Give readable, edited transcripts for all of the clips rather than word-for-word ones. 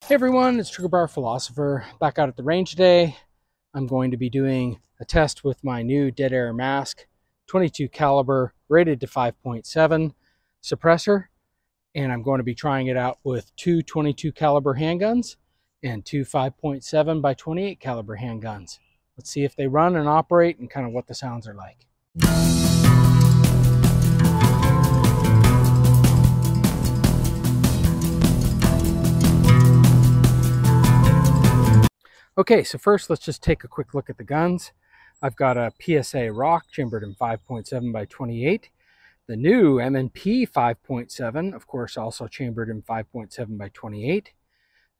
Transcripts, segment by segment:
Hey everyone, it's Trigger Bar Philosopher back out at the range today. I'm going to be doing a test with my new dead air mask, 22 caliber, rated to 5.7 suppressor, and I'm going to be trying it out with two 22 caliber handguns and two 5.7 by 28 caliber handguns. Let's see if they run and operate and kind of what the sounds are like. Okay, so first let's just take a quick look at the guns. I've got a PSA Rock chambered in 5.7 by 28. The new M&P 5.7, of course, also chambered in 5.7 by 28.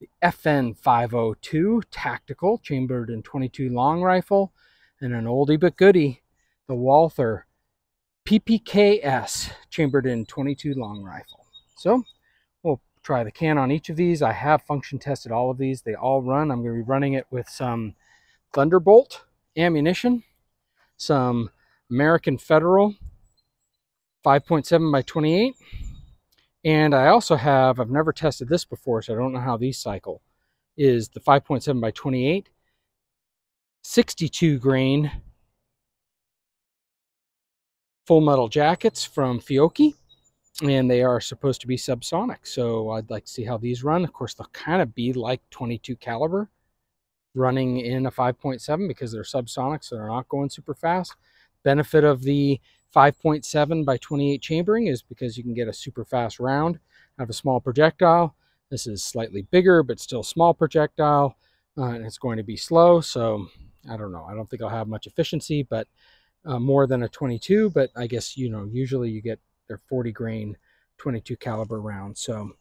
The FN 502 Tactical, chambered in 22 long rifle. And an oldie but goodie, the Walther PPK chambered in 22 long rifle. So we'll try the can on each of these. I have function tested all of these. They all run. I'm going to be running it with some Thunderbolt ammunition, some American Federal 5.7 by 28, and I also have, I've never tested this before, so I don't know how these cycle, is the 5.7 by 28 62 grain full metal jackets from Fiocchi. And they are supposed to be subsonic, so I'd like to see how these run. Of course, they'll kind of be like 22 caliber running in a 5.7 because they're subsonic, so they're not going super fast. Benefit of the 5.7 by 28 chambering is because you can get a super fast round out of a small projectile. This is slightly bigger, but still small projectile, and it's going to be slow, so I don't know. I don't think I'll have much efficiency, but more than a 22, but I guess, you know, usually you get their 40 grain 22 caliber rounds. So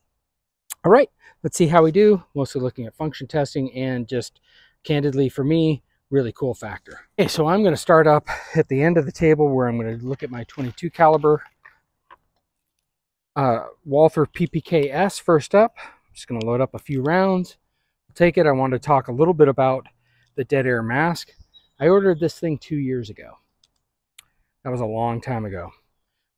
all right, let's see how we do. Mostly looking at function testing and just candidly for me, really cool factor. Okay, so I'm going to start up at the end of the table where I'm going to look at my 22 caliber Walther PPK first up. I'm just going to load up a few rounds. I'll take it. I want to talk a little bit about the dead air mask. I ordered this thing 2 years ago. That was a long time ago.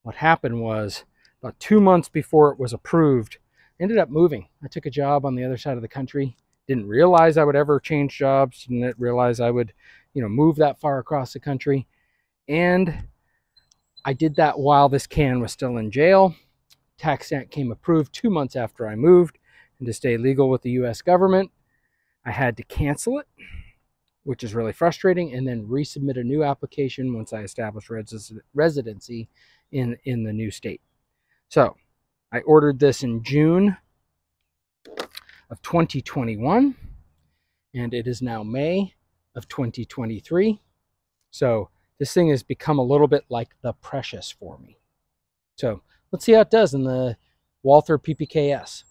What happened was about 2 months before it was approved, I ended up moving. I took a job on the other side of the country. Didn't realize I would ever change jobs. Didn't realize I would, move that far across the country. And I did that while this can was still in jail. Tax stamp came approved 2 months after I moved, and to stay legal with the U.S. government, I had to cancel it, which is really frustrating, and then resubmit a new application once I established residency in the new state. So I ordered this in June of 2021, and it is now May of 2023. So this thing has become a little bit like the Precious for me. So let's see how it does in the Walther PPK.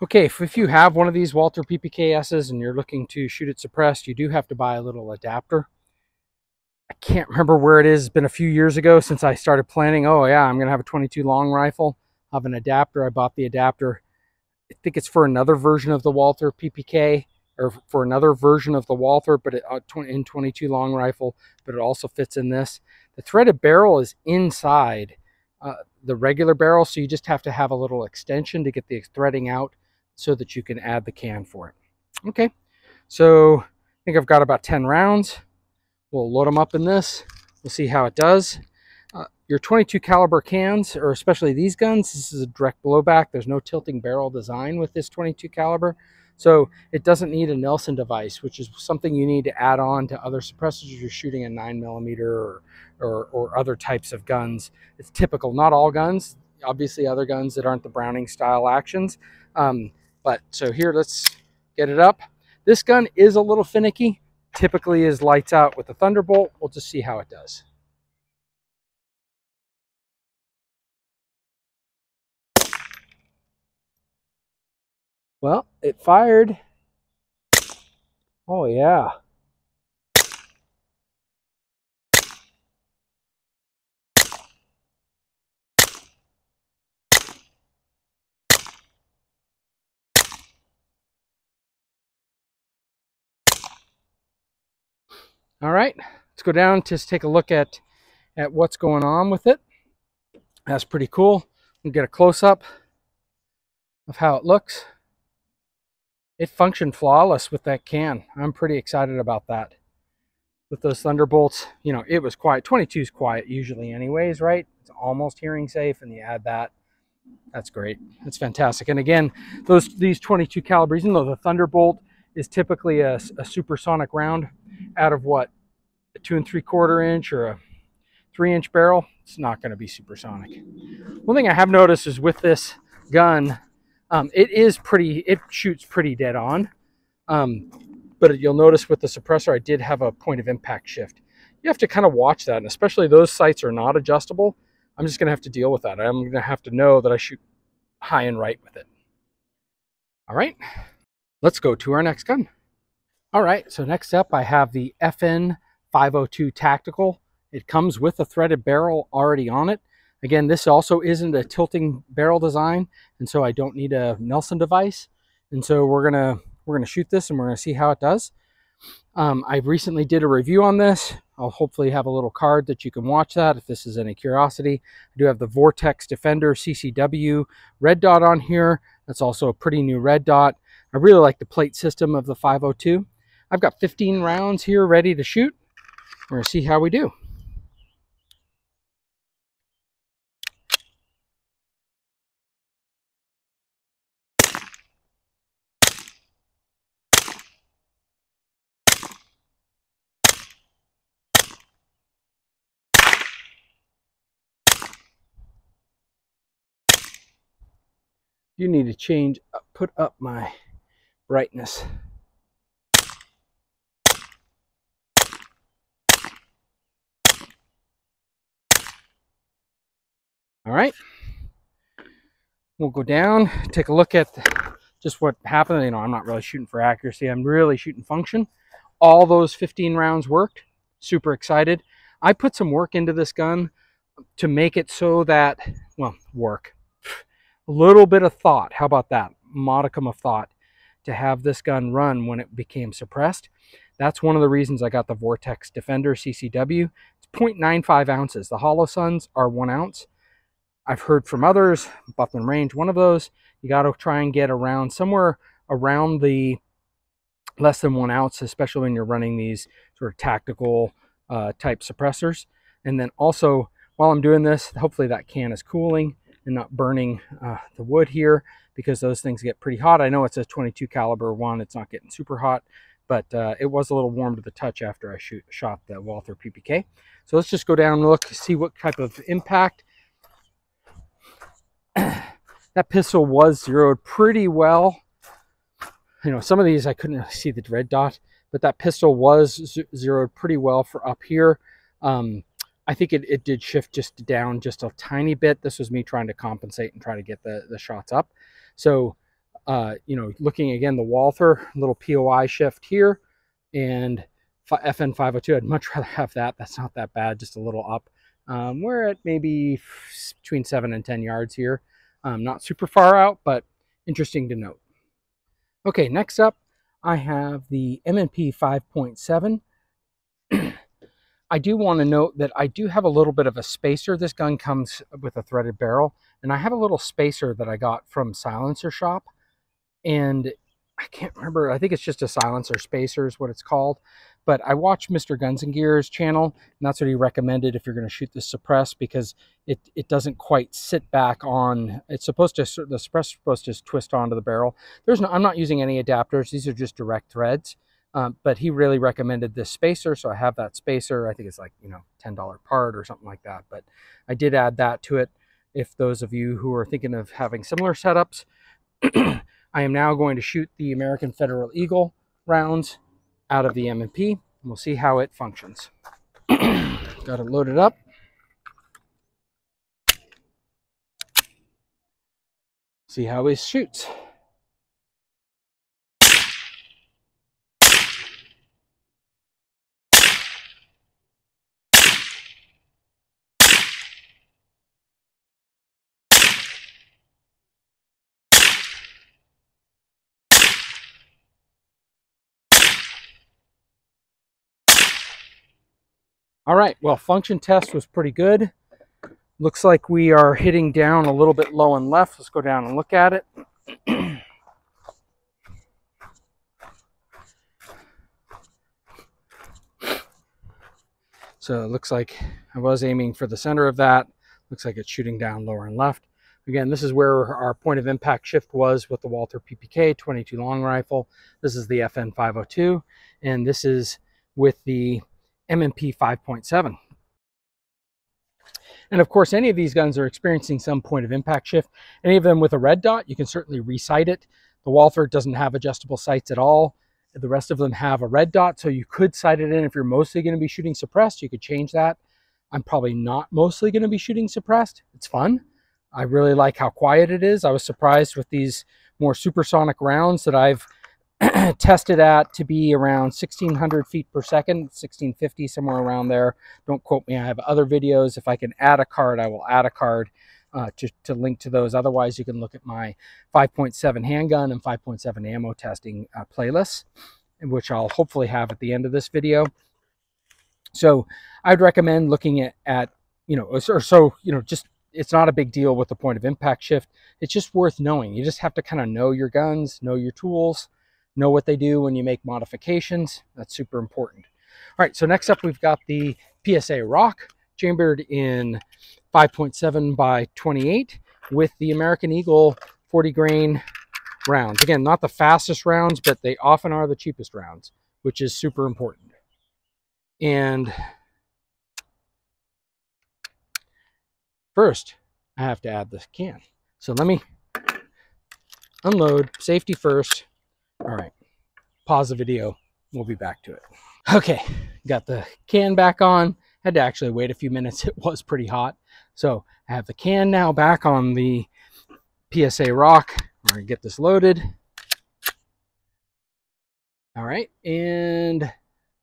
Okay, if you have one of these Walther PPK and you're looking to shoot it suppressed, you do have to buy a little adapter. I can't remember where it is. It's been a few years ago since I started planning. Oh yeah, I'm going to have a 22 long rifle. I have an adapter. I bought the adapter. I think it's for another version of the Walther PPK, or for another version of the Walther, but in 22 long rifle, but it also fits in this. The threaded barrel is inside the regular barrel, so you just have to have a little extension to get the threading out so that you can add the can for it. Okay, so I think I've got about 10 rounds. We'll load them up in this. We'll see how it does. Your 22 caliber cans, or especially these guns, this is a direct blowback. There's no tilting barrel design with this 22 caliber. So it doesn't need a Nelson device, which is something you need to add on to other suppressors if you're shooting a 9mm or other types of guns. It's typical, not all guns, obviously other guns that aren't the Browning style actions. But so here, let's get it up. This gun is a little finicky. Typically is lights out with the Thunderbolt. We'll just see how it does. Well, it fired. Oh yeah. All right, let's go down, just take a look at what's going on with it. That's pretty cool. We'll get a close-up of how it looks. it functioned flawless with that can. I'm pretty excited about that. With those Thunderbolts, you know, it was quiet. 22 is quiet usually anyways, right? It's almost hearing safe, and you add that. That's great. That's fantastic. And again, these 22 calibers, even though the Thunderbolt is typically a supersonic round out of what, a 2 3/4 inch or a 3-inch barrel, it's not going to be supersonic. One thing I have noticed is with this gun, it shoots pretty dead on. But you'll notice with the suppressor, I did have a point of impact shift. You have to kind of watch that, and especially those sights are not adjustable. I'm just going to have to deal with that. I'm going to have to know that I shoot high and right with it. All right, let's go to our next gun. All right, so next up I have the FN 502 Tactical. It comes with a threaded barrel already on it. Again, this also isn't a tilting barrel design, and so I don't need a Nelson device. And so we're gonna shoot this, and we're gonna see how it does. I recently did a review on this. I'll hopefully have a little card that you can watch that if this is any curiosity. I do have the Vortex Defender CCW red dot on here. That's also a pretty new red dot. I really like the plate system of the 502. I've got 15 rounds here ready to shoot. We're gonna see how we do. You need to change, put up my brightness. All right, we'll go down, take a look at just what happened. You know, I'm not really shooting for accuracy. I'm really shooting function. All those 15 rounds worked. Super excited. I put some work into this gun to make it so that, well, work. A little bit of thought. How about that? Modicum of thought to have this gun run when it became suppressed. That's one of the reasons I got the Vortex Defender CCW. It's 0.95 ounces. The Hollow Suns are 1 ounce. I've heard from others, Buffman Range, one of those, you got to try and get around somewhere around the less than 1 ounce, especially when you're running these sort of tactical type suppressors. And then also, while I'm doing this, hopefully that can is cooling and not burning the wood here, because those things get pretty hot. I know it's a 22 caliber one, it's not getting super hot, but it was a little warm to the touch after I shot the Walther PPK. So let's just go down and look, see what type of impact. That pistol was zeroed pretty well. You know, some of these I couldn't really see the red dot, but that pistol was zeroed pretty well for up here. I think it did shift just down just a tiny bit. This was me trying to compensate and try to get the shots up. So, you know, looking again, the Walther, little POI shift here, and FN 502, I'd much rather have that. That's not that bad, just a little up. We're at maybe between 7 and 10 yards here. Not super far out, but interesting to note. Okay, next up, I have the M&P 5.7. I do want to note that I do have a little bit of a spacer. This gun comes with a threaded barrel, and I have a little spacer that I got from Silencer Shop, and I can't remember. I think it's just a silencer spacer is what it's called. But I watched Mr. Guns and Gear's channel, and that's what he recommended if you're going to shoot this suppress, because it doesn't quite sit back on. It's supposed to, the suppressor is supposed to just twist onto the barrel. I'm not using any adapters. These are just direct threads. But he really recommended this spacer, so I have that spacer. I think it's like, you know, $10 part or something like that. But I did add that to it. If those of you who are thinking of having similar setups, I am now going to shoot the American Federal Eagle rounds out of the M&P, and we'll see how it functions. Got it loaded up. See how it shoots. All right, well, function test was pretty good. Looks like we are hitting down a little bit low and left. Let's go down and look at it. So it looks like I was aiming for the center of that. Looks like it's shooting down lower and left. Again, this is where our point of impact shift was with the Walther PPK 22 long rifle. This is the FN 502, and this is with the M&P 5.7. And of course, any of these guns are experiencing some point of impact shift. Any of them with a red dot, you can certainly resight it. The Walther doesn't have adjustable sights at all. The rest of them have a red dot, so you could sight it in. If you're mostly going to be shooting suppressed, you could change that. I'm probably not mostly going to be shooting suppressed. It's fun. I really like how quiet it is. I was surprised with these more supersonic rounds that I've tested at to be around 1600 feet per second, 1650, somewhere around there. Don't quote me. I have other videos. If I can add a card, I will add a card to link to those. Otherwise, you can look at my 5.7 handgun and 5.7 ammo testing playlists, which I'll hopefully have at the end of this video. So I'd recommend looking at just, it's not a big deal with the point of impact shift. It's just worth knowing. You just have to kind of know your guns, know your tools, know what they do when you make modifications. That's super important. All right, so next up we've got the PSA Rock, chambered in 5.7 by 28 with the American Eagle 40 grain rounds. Again, not the fastest rounds, but they often are the cheapest rounds, which is super important. And first, I have to add the can. So let me unload, safety first. All right, pause the video. We'll be back to it. Okay, got the can back on. Had to actually wait a few minutes. It was pretty hot. So I have the can now back on the PSA Rock. We're gonna get this loaded. All right, and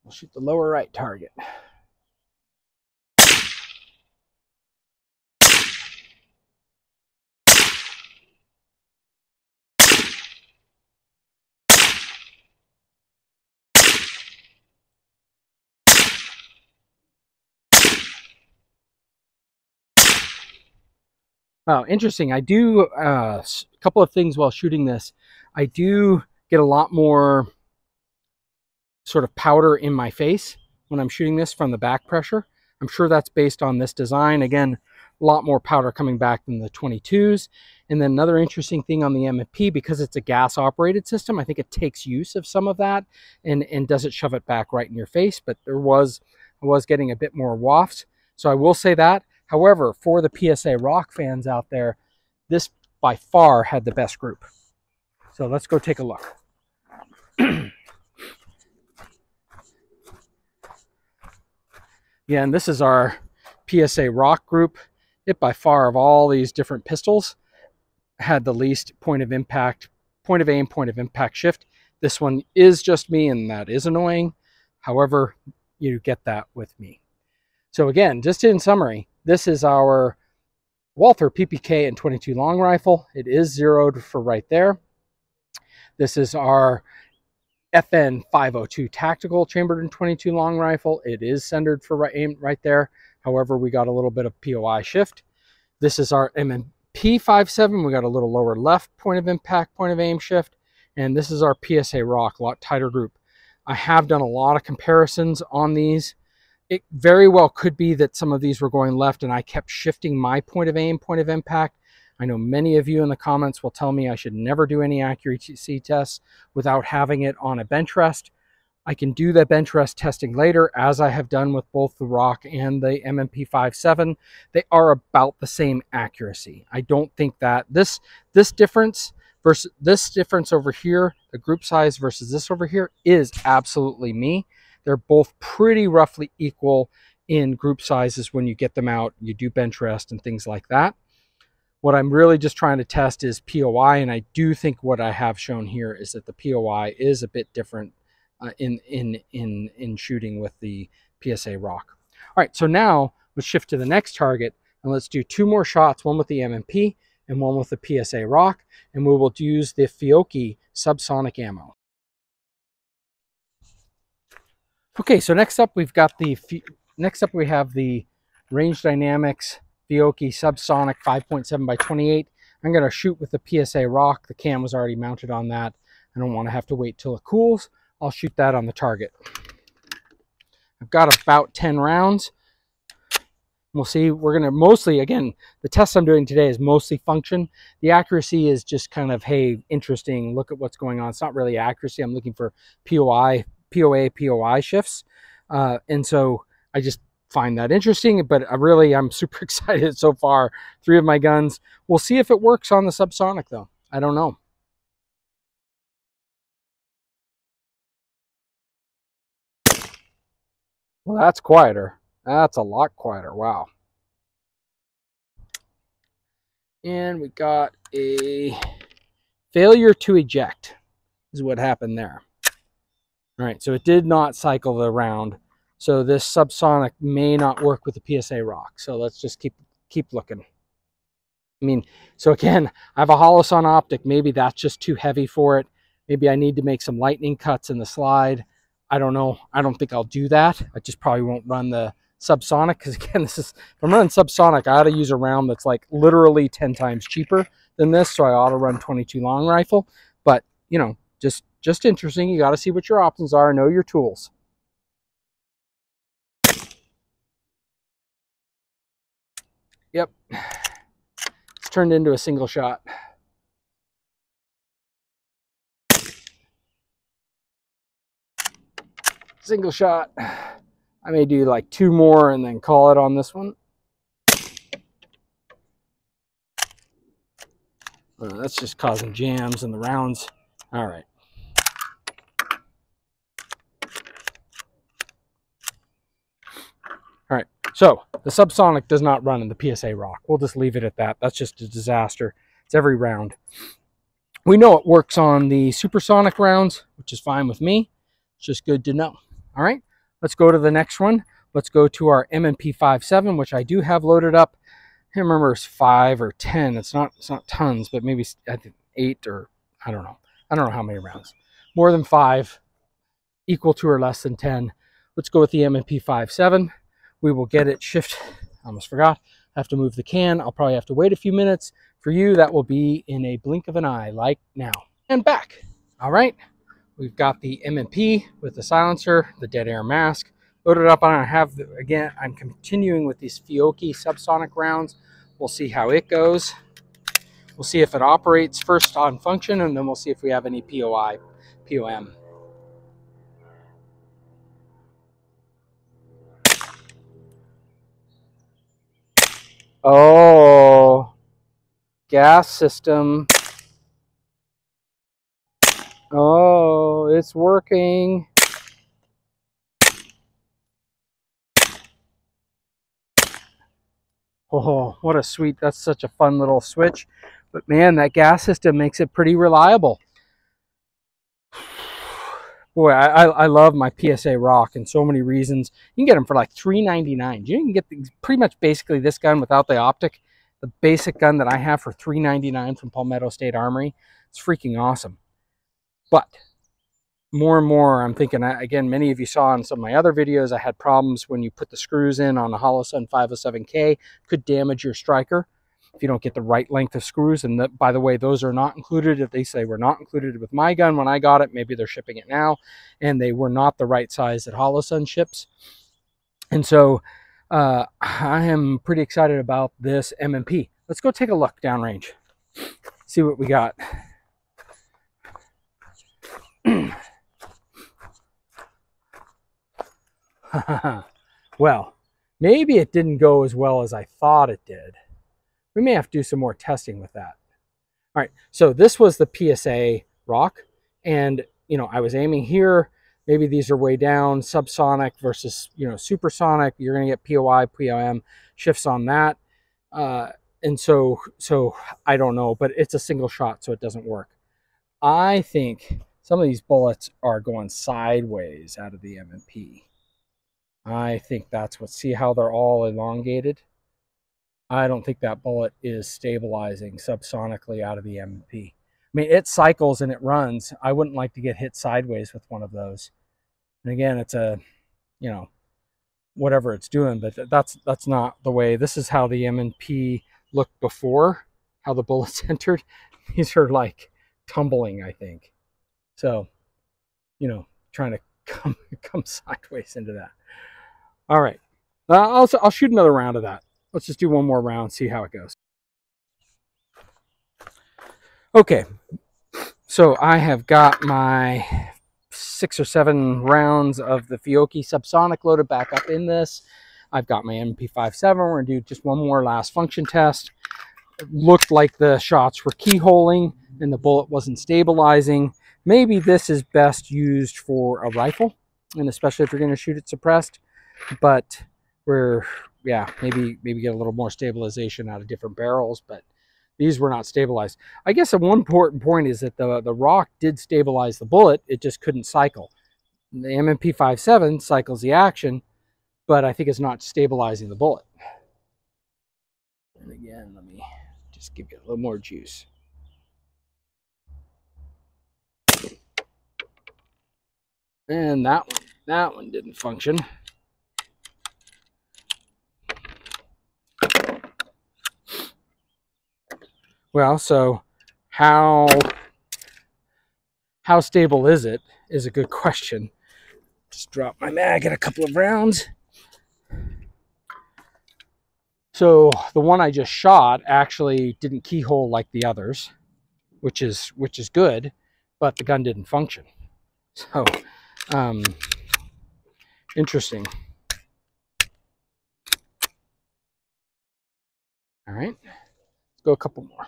we'll shoot the lower right target. Oh, interesting. I do a couple of things while shooting this. I do get a lot more sort of powder in my face when I'm shooting this from the back pressure. I'm sure that's based on this design. Again, a lot more powder coming back than the 22s. And then another interesting thing on the M&P, because it's a gas operated system, I think it takes use of some of that and doesn't shove it back right in your face. But I was getting a bit more wafts. So I will say that. However, for the PSA Rock fans out there, this by far had the best group. So let's go take a look. Yeah, and this is our PSA Rock group. It by far of all these different pistols had the least point of impact, point of aim, point of impact shift. This one is just me, and that is annoying. However, you get that with me. So again, just in summary, this is our Walther PPK and 22 long rifle. It is zeroed for right there. This is our FN 502 tactical chambered in 22 long rifle. It is centered for right there. However, we got a little bit of POI shift. This is our M&P 5.7. We got a little lower left point of impact, point of aim shift. And this is our PSA Rock, a lot tighter group. I have done a lot of comparisons on these. It very well could be that some of these were going left and I kept shifting my point of aim, point of impact. I know many of you in the comments will tell me I should never do any accuracy tests without having it on a bench rest. I can do the bench rest testing later, as I have done with both the Rock and the M&P 5.7. They are about the same accuracy. I don't think that this difference versus this difference over here, the group size versus this over here, is absolutely me. They're both pretty roughly equal in group sizes when you get them out, you do bench rest and things like that. What I'm really just trying to test is POI, and I do think what I have shown here is that the POI is a bit different in shooting with the PSA Rock. All right, so now let's shift to the next target, and let's do two more shots, one with the M&P and one with the PSA Rock, and we will use the Fiocchi subsonic ammo. Okay, so next up we have the Range Dynamics Fiocchi Subsonic 5.7 by 28. I'm going to shoot with the PSA Rock. The cam was already mounted on that. I don't want to have to wait till it cools. I'll shoot that on the target. I've got about 10 rounds. We'll see. We're going to mostly, again, the test I'm doing today is mostly function. The accuracy is just kind of, hey, interesting, look at what's going on. It's not really accuracy. I'm looking for POI, POA, POI shifts. And so I just find that interesting, but I'm super excited so far. 3 of my guns. We'll see if it works on the subsonic though. I don't know. Well, that's quieter. That's a lot quieter. Wow. And we got a failure to eject is what happened there. All right, so it did not cycle the round. So this subsonic may not work with the PSA rock. So let's just keep looking. I mean, so again, I have a Holosun optic. Maybe that's just too heavy for it. Maybe I need to make some lightning cuts in the slide. I don't know. I don't think I'll do that. I just probably won't run the subsonic because again, if I'm running subsonic, I ought to use a round that's like literally 10 times cheaper than this. So I ought to run 22 long rifle. But you know, just interesting. You got to see what your options are. Know your tools. Yep. It's turned into a single shot. Single shot. I may do like 2 more and then call it on this one. That's just causing jams in the rounds. All right. All right, so the subsonic does not run in the PSA rock. We'll just leave it at that. That's just a disaster. It's every round. We know it works on the supersonic rounds, which is fine with me. It's just good to know. All right, let's go to the next one. Let's go to our M&P 5.7, which I do have loaded up. I can't remember if it's 5 or 10. It's not tons, but maybe I think 8 or I don't know. I don't know how many rounds. More than 5, equal to or less than 10. Let's go with the M&P 5.7. We will get it shifted. I almost forgot. I have to move the can. I'll probably have to wait a few minutes. For you, that will be in a blink of an eye, like now. And back. All right. We've got the M&P with the silencer, the dead air mask loaded up. Again, I'm continuing with these Fiocchi subsonic rounds. We'll see how it goes. We'll see if it operates first on function, and then we'll see if we have any POI, POM. Oh, gas system. Oh, it's working. Oh, what a sweet, that's such a fun little switch. But man, that gas system makes it pretty reliable. Boy, I love my PSA rock in so many reasons. You can get them for like $3.99. You can get pretty much basically this gun without the optic. The basic gun that I have for $3.99 from Palmetto State Armory. It's freaking awesome. But more and more, I'm thinking, again, many of you saw in some of my other videos, I had problems when you put the screws in on a Holosun 507K. Could damage your striker if you don't get the right length of screws. And by the way, those are not included. If they say were not included with my gun when I got it, maybe they're shipping it now, and they were not the right size that Holosun ships. And so I am pretty excited about this M&P. Let's go take a look downrange, see what we got. Well, maybe it didn't go as well as I thought it did. We may have to do some more testing with that. All right, so this was the PSA rock, and you know, I was aiming here. Maybe these are way down, subsonic versus, you know, supersonic. You're going to get POI, POM shifts on that. And so I don't know, but it's a single shot, so it doesn't work. I think some of these bullets are going sideways out of the M&P. I think that's what, see how they're all elongated? I don't think that bullet is stabilizing subsonically out of the M&P. I mean, it cycles and it runs. I wouldn't like to get hit sideways with one of those. And again, it's a, you know, whatever it's doing, but that's not the way. This is how the M&P looked before, how the bullets entered. These are like tumbling, I think. So, you know, trying to come sideways into that. All right, I'll shoot another round of that. Let's just do one more round, see how it goes. Okay, so I have got my 6 or 7 rounds of the Fiocchi subsonic loaded back up in this. I've got my M&P 5.7. We're going to do just one more last function test. It looked like the shots were keyholing and the bullet wasn't stabilizing. Maybe this is best used for a rifle, and especially if you're going to shoot it suppressed. But maybe get a little more stabilization out of different barrels, but these were not stabilized. I guess one important point is that the rock did stabilize the bullet. It just couldn't cycle. The M&P 5.7 cycles the action, but I think it's not stabilizing the bullet. And again, let me just give you a little more juice. And that one didn't function. Well, so how stable is it is a good question. Just drop my mag in a couple of rounds. So the one I just shot actually didn't keyhole like the others, which is good, but the gun didn't function. So interesting. All right, let's go a couple more.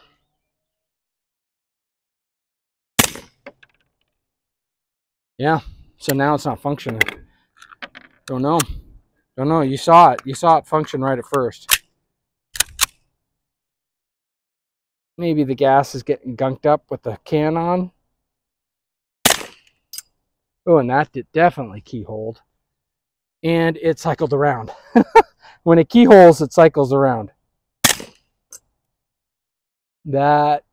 Yeah, so now it's not functioning. Don't know. You saw it function right at first. Maybe the gas is getting gunked up with the can on. Oh, and that did definitely keyholed. And it cycled around. When it keyholes, it cycles around. That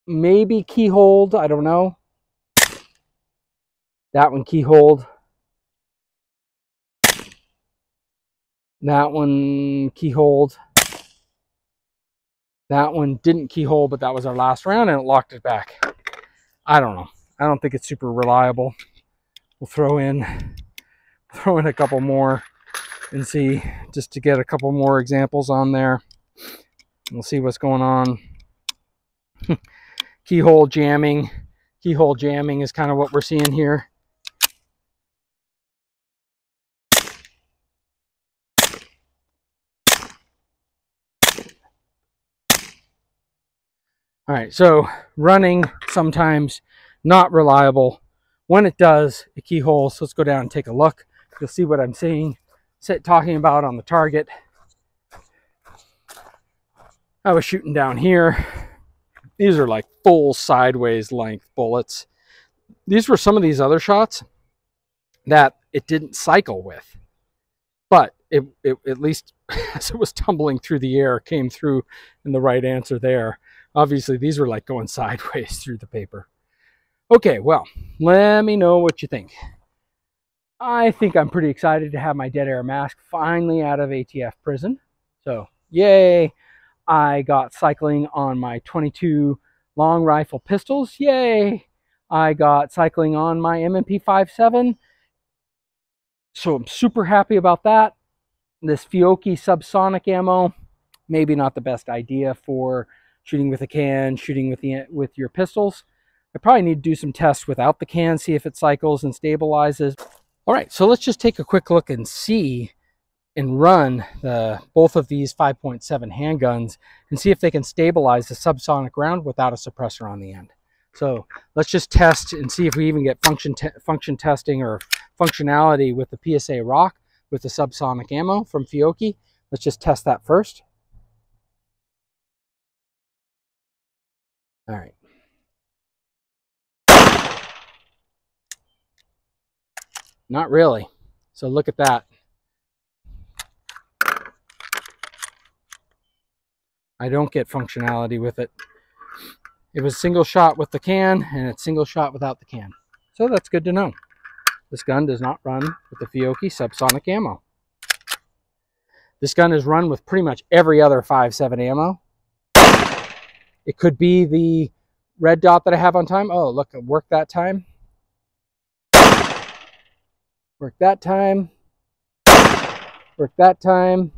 maybe keyholed, I don't know. That one keyholed. That one keyholed. That one didn't keyhole, but that was our last round and it locked it back. I don't know. I don't think it's super reliable. We'll throw in a couple more and see, just to get a couple more examples on there. We'll see what's going on. Keyhole jamming. Keyhole jamming is kind of what we're seeing here. All right, so running sometimes not reliable. When it does, it keyholes. So let's go down and take a look. You'll see what I'm saying, talking about on the target. I was shooting down here. These are like full sideways length bullets. These were some of these other shots that it didn't cycle with, but it at least as it was tumbling through the air, came through in the right answer there. Obviously, these were like going sideways through the paper. Okay, well, let me know what you think. I think I'm pretty excited to have my dead air mask finally out of ATF prison. So, yay! I got cycling on my 22 long rifle pistols. Yay! I got cycling on my M&P 5.7. So I'm super happy about that. This Fiocchi subsonic ammo, maybe not the best idea for shooting with a can, shooting with your pistols. I probably need to do some tests without the can, see if it cycles and stabilizes. All right, so let's just take a quick look and see and run both of these 5.7 handguns and see if they can stabilize the subsonic round without a suppressor on the end. So let's just test and see if we even get function testing or functionality with the PSA rock with the subsonic ammo from Fiocchi. Let's just test that first. All right. Not really. So look at that. I don't get functionality with it. It was single shot with the can, and it's single shot without the can. So that's good to know. This gun does not run with the Fiocchi subsonic ammo. This gun is run with pretty much every other 5.7 ammo. It could be the red dot that I have on time. Oh, look, it worked that time. Work that time. Work that time.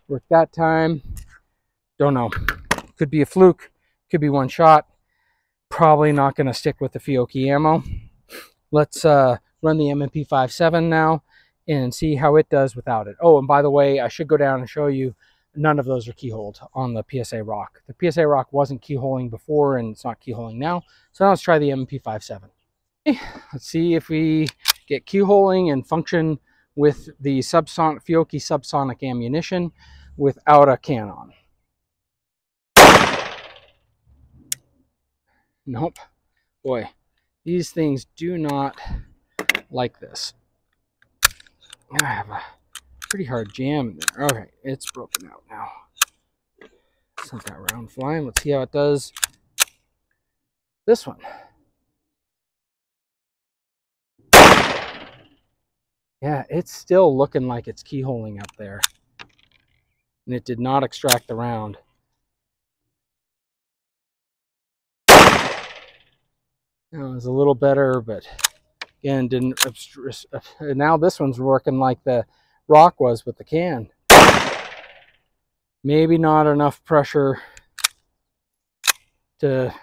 Work that time. Don't know. Could be a fluke. Could be one shot. Probably not going to stick with the Fiocchi ammo. Let's run the M&P 5.7 now and see how it does without it. Oh, and by the way, I should go down and show you none of those are keyholed on the PSA Rock. The PSA Rock wasn't keyholing before and it's not keyholing now. So now let's try the M&P 5.7. Okay, let's see if we get keyholing and function with the Fiocchi subsonic ammunition without a can on. Nope. Boy, these things do not like this. I have a pretty hard jam in there. Okay, it's broken out now. Sent that round flying. Let's see how it does. This one. Yeah, it's still looking like it's keyholing up there. And it did not extract the round. It was a little better, but again, didn't. Now this one's working like the Rock was with the can. Maybe not enough pressure to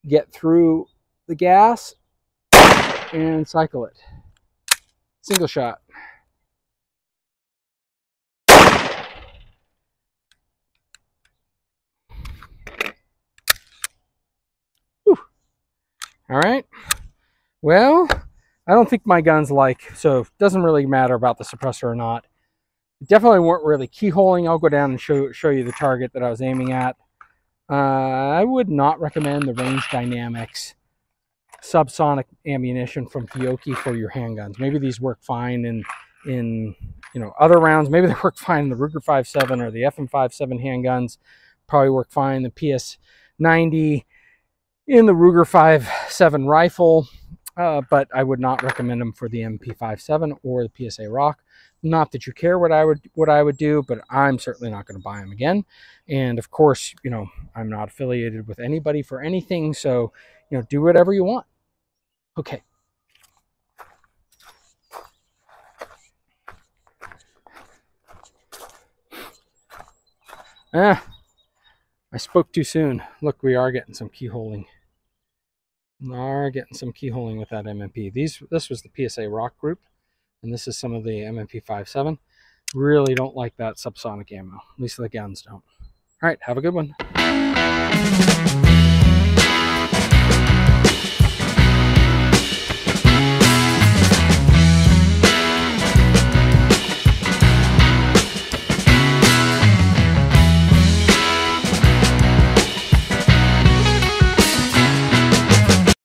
get through the gas and cycle it. Single shot. Whew. All right. Well, I don't think my gun's so it doesn't really matter about the suppressor or not. Definitely weren't really keyholing. I'll go down and show you the target that I was aiming at. I would not recommend the Range Dynamics subsonic ammunition from Fiocchi for your handguns. Maybe these work fine in other rounds. Maybe they work fine in the Ruger 5.7 or the FM 5.7 handguns. Probably work fine in the PS90 in the Ruger 5.7 rifle. But I would not recommend them for the M&P 5.7 or the PSA Rock. Not that you care what I would do, but I'm certainly not going to buy them again. And of course, I'm not affiliated with anybody for anything, so do whatever you want. Okay. I spoke too soon. Look, we are getting some keyholing. We are getting some keyholing with that M&P. This was the PSA Rock group, and this is some of the M&P 5.7. Really don't like that subsonic ammo. At least the guns don't. All right, have a good one.